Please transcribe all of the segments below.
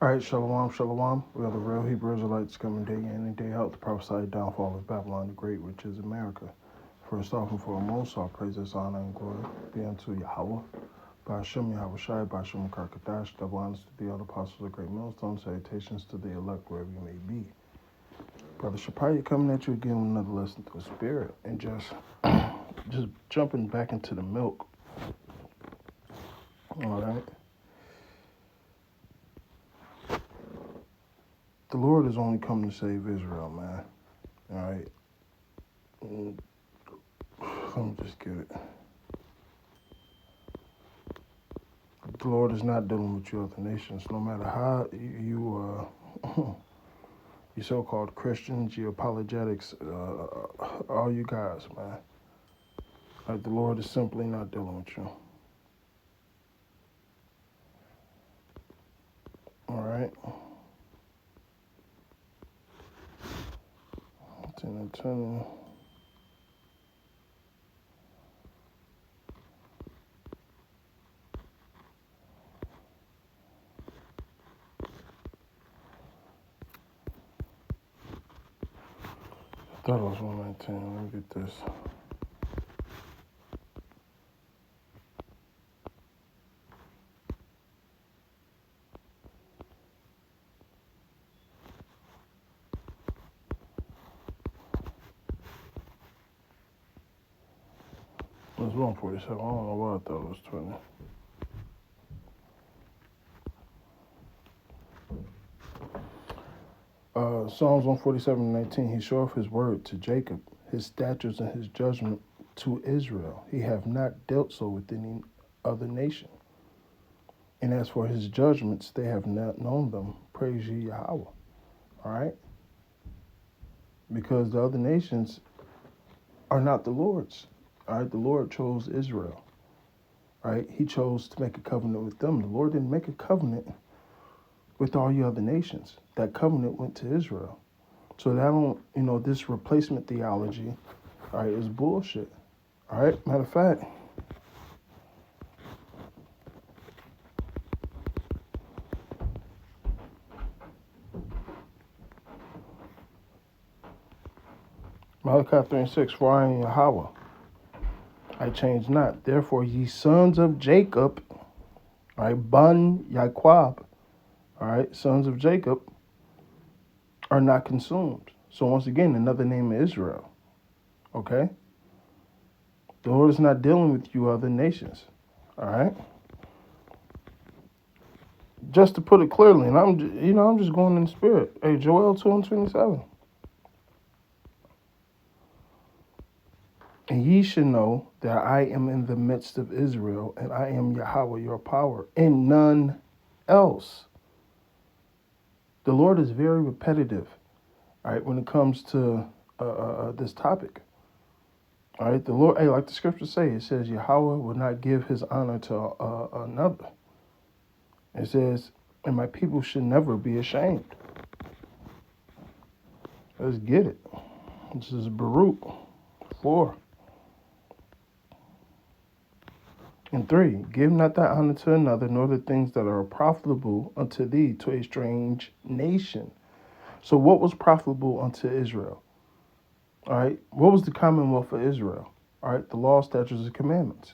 All right, shalom, shalom. We are the real Hebrew Israelites coming day in and day out to prophesy the downfall of Babylon the Great, which is America. First off and foremost, all praises, honor, and glory be unto Yahweh. By Hashem Yahweh Shai, by Hashem Karkadash, double honors to the other apostles of Great Millstone, salutations to the elect wherever you may be. Brother Shapaya coming at you again with another lesson to the Spirit, and just jumping back into the milk. All right. The Lord is only come to save Israel, man. All right. Let me just get it. The Lord is not dealing with you other nations, no matter how you so-called Christians, you apologetics, all you guys, man. Like, the Lord is simply not dealing with you. All right. 10 and 10. I thought it was 119. Let me get this. It was 147. I don't know why I thought it was 20. Psalms 147:19. He showeth his word to Jacob, his statutes and his judgment to Israel. He hath not dealt so with any other nation. And as for his judgments, they have not known them. Praise ye Yahweh. All right? Because the other nations are not the Lord's. All right? The Lord chose Israel. All right? He chose to make a covenant with them. The Lord didn't make a covenant with all you other nations. That covenant went to Israel. So that this replacement theology, all right, is bullshit. All right? Matter of fact, Malachi 3:6, for I am Yahweh, I change not. Therefore, ye sons of Jacob, all right, Ban Yaquab, all right, sons of Jacob, are not consumed. So once again, another name of Israel. Okay? The Lord is not dealing with you other nations. All right? Just to put it clearly, and I'm just going in the spirit. Hey, Joel 2:27. And ye should know that I am in the midst of Israel, and I am Yahweh, your power, and none else. The Lord is very repetitive, all right, when it comes to this topic. All right, the Lord, like the scriptures say, it says Yahweh will not give his honor to another. It says, and my people should never be ashamed. Let's get it. This is Baruch 4. And 3, give not thy honor to another, nor the things that are profitable unto thee to a strange nation. So what was profitable unto Israel? All right, what was the commonwealth of Israel? All right, the law, statutes, and commandments.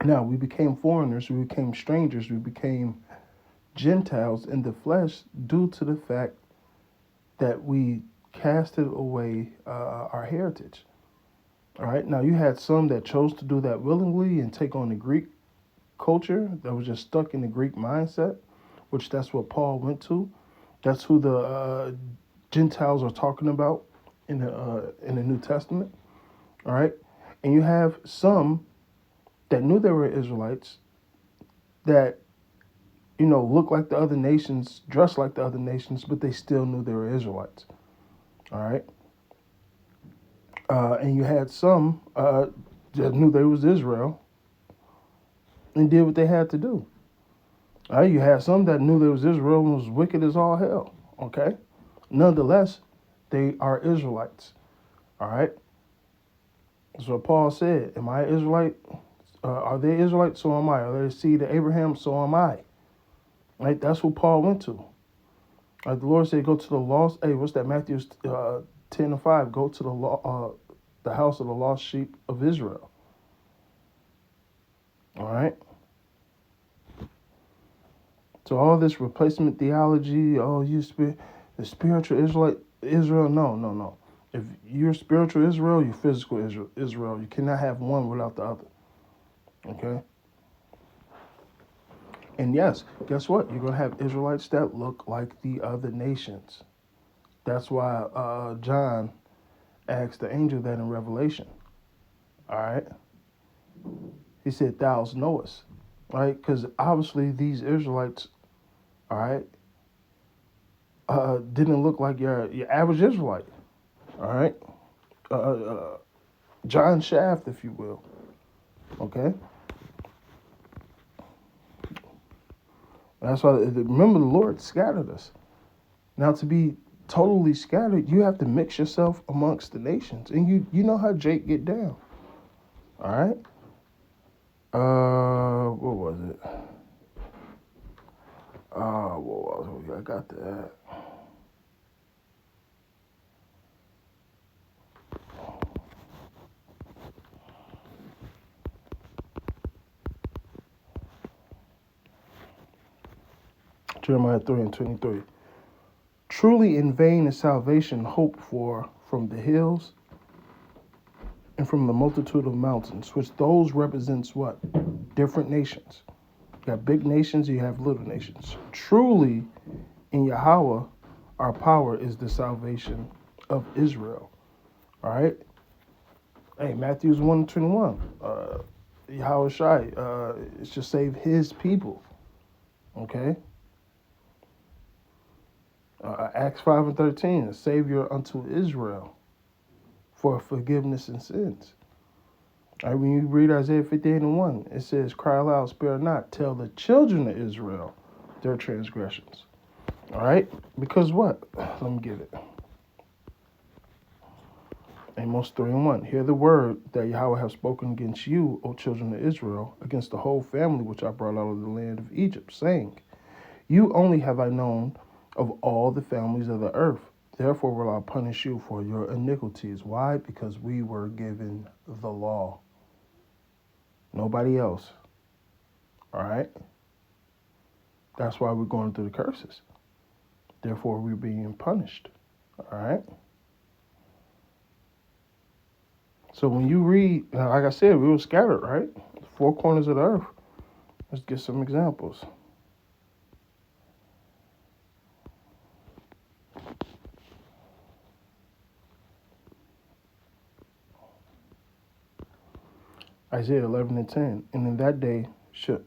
Now, we became foreigners, we became strangers, we became Gentiles in the flesh due to the fact that we casted away our heritage. All right, now you had some that chose to do that willingly and take on the Greek culture that was just stuck in the Greek mindset, which that's what Paul went to. That's who the Gentiles are talking about in the New Testament. All right, and you have some that knew they were Israelites that looked like the other nations, dressed like the other nations, but they still knew they were Israelites. All right. And you had some that knew they was Israel and did what they had to do. All right. You had some that knew they was Israel and was wicked as all hell. Okay. Nonetheless, they are Israelites. All right. That's what Paul said. Am I Israelite? Are they Israelites? So am I. Are they the seed of Abraham? So am I. Right? That's what Paul went to. Like the Lord said, go to the lost. Hey, what's that? Matthew 10:5. Go to the house of the lost sheep of Israel. All right. So all this replacement theology, the spiritual Israel. No. If you're spiritual Israel, you're physical Israel. You cannot have one without the other. Okay. And yes, guess what? You're gonna have Israelites that look like the other nations. That's why John asked the angel that in Revelation. All right. He said, "Thou knowest," right? Because obviously these Israelites, all right, didn't look like your average Israelite. All right. John Shaft, if you will. Okay. That's why, remember, the Lord scattered us. Now, to be totally scattered, you have to mix yourself amongst the nations. And you know how Jake get down. All right? What was it? What was it? I got that. Jeremiah 3:23. Truly in vain is salvation hoped for from the hills and from the multitude of mountains, which those represents what? Different nations. You got big nations, you have little nations. Truly in Yahweh, our power is the salvation of Israel. All right? Hey, Matthew 1:21. Yahweh Shai, it's to save his people. Okay? Acts 5:13, a savior unto Israel for forgiveness and sins. All right, when you read Isaiah 58:1, it says, cry aloud, spare not, tell the children of Israel their transgressions. All right? Because what? Let me get it. Amos 3:1, hear the word that Yahweh have spoken against you, O children of Israel, against the whole family which I brought out of the land of Egypt, saying, you only have I known of all the families of the earth. Therefore will I punish you for your iniquities. Why? Because we were given the law. Nobody else. All right? That's why we're going through the curses. Therefore, we're being punished. All right? So when you read, like I said, we were scattered, right? The four corners of the earth. Let's get some examples. Isaiah 11:10. And in that day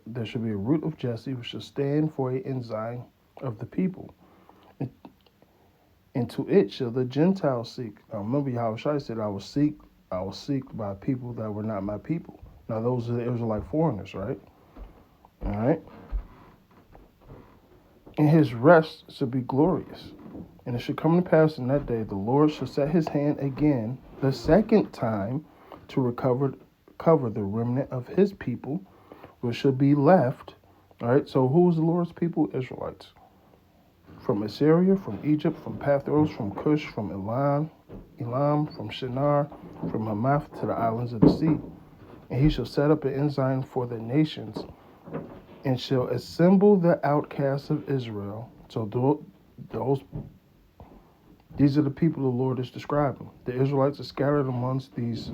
there shall be a root of Jesse which shall stand for a ensign of the people. And to it shall the Gentiles seek. Now remember Yahushua said, I will seek by people that were not my people. Now those are the Israelite foreigners, right? All right. And his rest shall be glorious. And it shall come to pass in that day, the Lord shall set his hand again the second time to cover the remnant of his people, which shall be left. All right. So who is the Lord's people? Israelites. From Assyria, from Egypt, from Pathros, from Cush, from Elam, from Shinar, from Hamath to the islands of the sea. And he shall set up an ensign for the nations, and shall assemble the outcasts of Israel. So these are the people the Lord is describing. The Israelites are scattered amongst these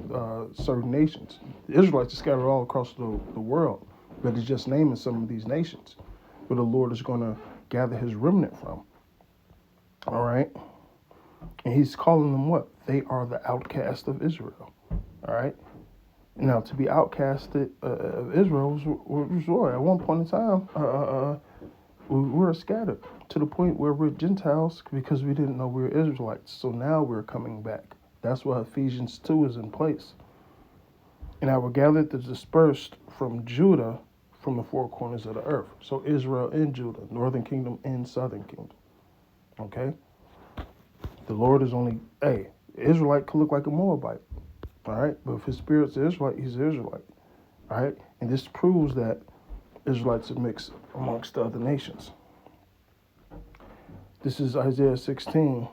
certain nations. The Israelites are scattered all across the world, but he's just naming some of these nations where the Lord is going to gather his remnant from. All right? And he's calling them what? They are the outcast of Israel. All right? Now, to be outcasted of Israel was war. At one point in time, we were scattered to the point where we're Gentiles because we didn't know we were Israelites. So now we're coming back. That's why Ephesians 2 is in place. And I will gather the dispersed from Judah from the four corners of the earth. So Israel and Judah, northern kingdom and southern kingdom. Okay? The Lord is only, Israelite could look like a Moabite. All right? But if his spirit's an Israelite, he's an Israelite. All right? And this proves that Israelites are mixed amongst the other nations. This is Isaiah 16.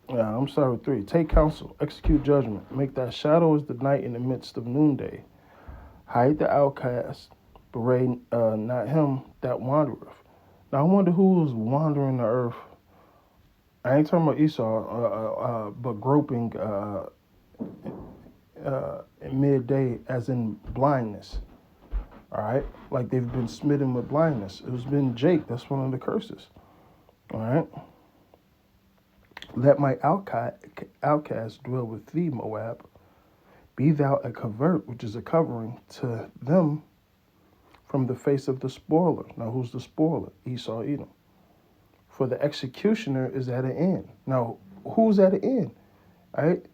I'm sorry, 3. Take counsel, execute judgment, make thy shadow as the night in the midst of noonday. Hide the outcast, berate not him that wandereth. Now I wonder who was wandering the earth. I ain't talking about Esau, but groping in midday, as in blindness. All right, like they've been smitten with blindness. It was been Jake. That's one of the curses. All right. Let my outcast dwell with thee, Moab. Be thou a covert, which is a covering to them from the face of the spoiler. Now, who's the spoiler? Esau, Edom. For the executioner is at an end. Now, who's at an end? All right.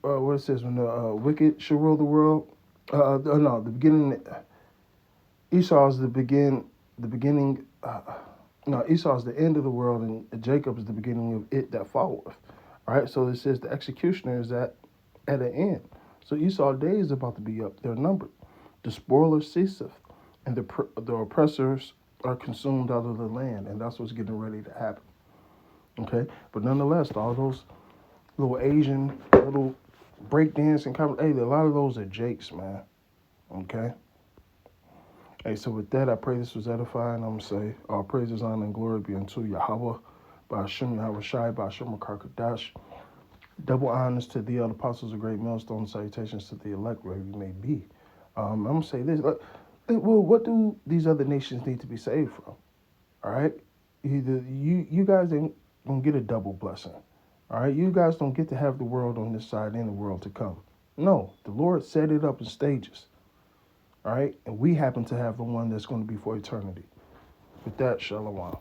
What it says, when the wicked shall rule the world. No, the beginning. Esau is the beginning. No, Esau is the end of the world, and Jacob is the beginning of it that followeth. All right, so it says the executioner is at an end. So Esau's day is about to be up. They're numbered. The spoiler ceaseth, and the oppressors are consumed out of the land, and that's what's getting ready to happen. Okay, but nonetheless, all those little Asian, little breakdancing, hey, a lot of those are Jakes, man. Okay. Hey, so with that, I pray this was edifying. I'm going to say, all praises, honor, and glory be unto Yahweh, by Hashem Yahweh Shai, by Hashem Karkadash. Double honors to the other apostles of great millstone, salutations to the elect, wherever you may be. I'm going to say this. Well, what do these other nations need to be saved from? All right? Either you guys ain't going to get a double blessing. All right? You guys don't get to have the world on this side and the world to come. No, the Lord set it up in stages. All right? And we happen to have the one that's going to be for eternity. With that, shalom.